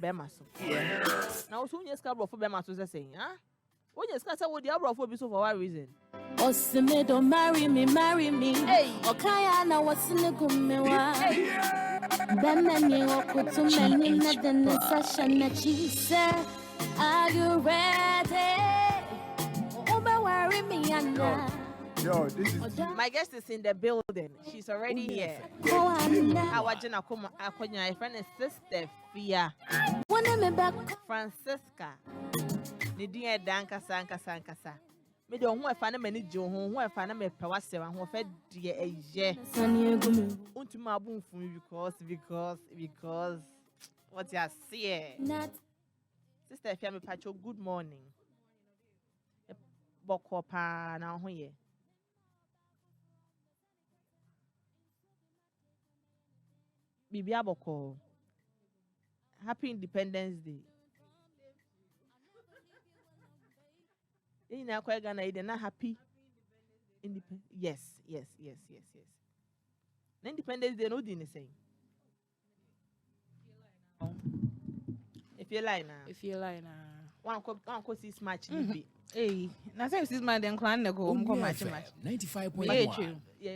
Bemaso. Now, soon you scab for Bemaso is saying, huh? When you scab what the abroad for so for what reason? Osei don't marry me. Hey, okay, I know what's in the gumewa. Then many walk to many nothing in session that she said. Are you ready? Oh, but worry me, Anna. Yo, this is my guest is in the building. She's already here. Oh, Anna. Our Jenna come my friend is Sista Afia. When I'm back, Francisca. Nidia danka sanka. Me don't want to many Joe who I find me Pawasa and who fed dear a year. Unto my boom for me because what you see. Sister Afia me pacho, good morning. Boko pa na hoye. Bibia boko. Happy Independence Day. In our Ghana, they're not happy. Yes. Independence Day, no doing same. If you lie now. One could see match. Hey, now say this man then clan go home come match. 95.1. Yeah,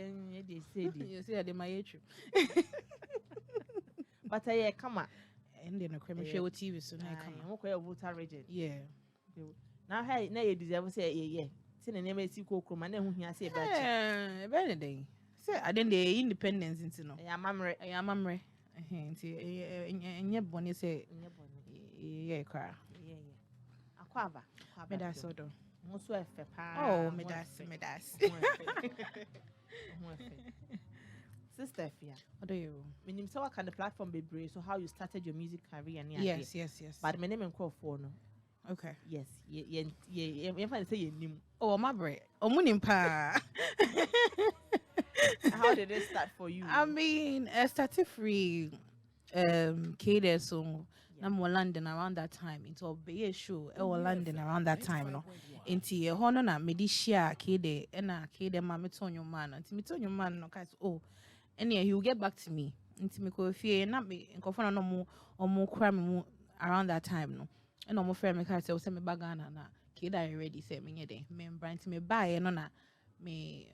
they say You see they my but I come on. And then a creme show TV so now I'm okay voter region. Yeah. Now hey, now you deserve say yeah. See the name is Siko Kroma na hu hia say ba che. Benedict. Say I didn't the independence into no. I am mamre. Nti enye bone say yeah cry. Yeah. Akwaba. Me da so do. Mo so efe pa. Oh, me das. Sister Afia. What do you? Me nim say what kind of platform be brave, so how you started your music career and Yes. But my name and call for no. Okay. Yes. You find say you nim. Oh, my bread. Oh, munimpa. How did it start for you? I mean, I started free Kdei so I'm London around that time into a Bay show London around that time no into a hono na medishia Kdei na Kdei ma metonyo man until metonyo man no cause oh anyway he will get back to me into me ko fie na me nkofo no mo omo kra me around that time no and omo friend me cause say me bagana na Kdei ready say me nyede me brand me buy no na me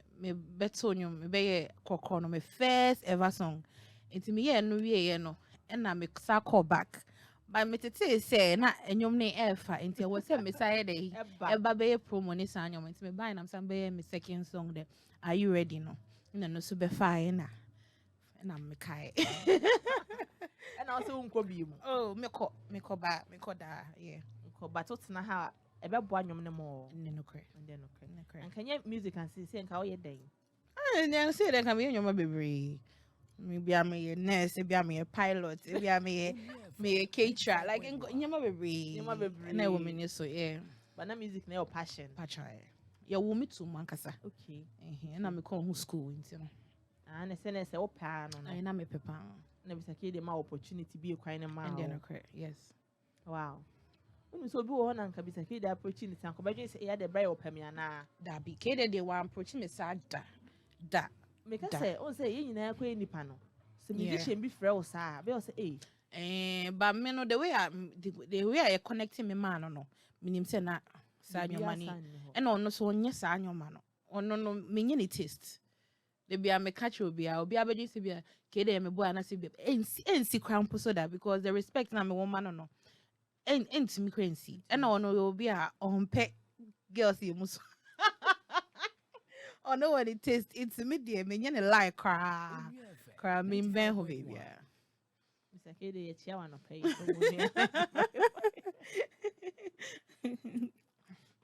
betonyo me be kokro no me first ever song into me yeah no wie no and na me call back but me tete say na enyom ne efa into what say me say dey eba be promo ni sa anyom into me buy na some be me second song there are you ready no no so be fine na me kai And also unko bi mu. oh me ko da yeah Unko but what's na ha ebe bo anyom ne mo. no kre And can you music and say nka wo ye den? and say that can be enyom bebre maybe I'm a nurse, maybe I'm a pilot, maybe I'm a caterer, like nyama bebre. Na woman is so yeah. But na music na your passion. Pacha. Ya wo me too mankasa. Okay. Na me come school nti no. Na say o pa no. Na me pepa. Na Bisa Kdei ma opportunity be kwan na ma. And then okay. Yes. Wow. Unu so bi wo na nka Bisa Kdei opportunity anko beje say ya de bra opam ya na. Da bi Kdei dey wan approach me sa da. Make us say on say you nyina kwa nipa no. So musician be frɛ wo sa. Be o say but me no the way I connecting me man no. Minim say na sa nyoma and no so onye sa nyoma no. Ono no me nye ni taste. They be a me catch obi abeji se bia Kdei me boy na se bia ensi krampo so that because the respect na me woman no. Enti me krensi. And ono obi a onpe girls e muso. Oh no, what it tastes. It's immediate. Me nyane like cry. Me ben ho baby. Bisa Kdei ya chia wana pay.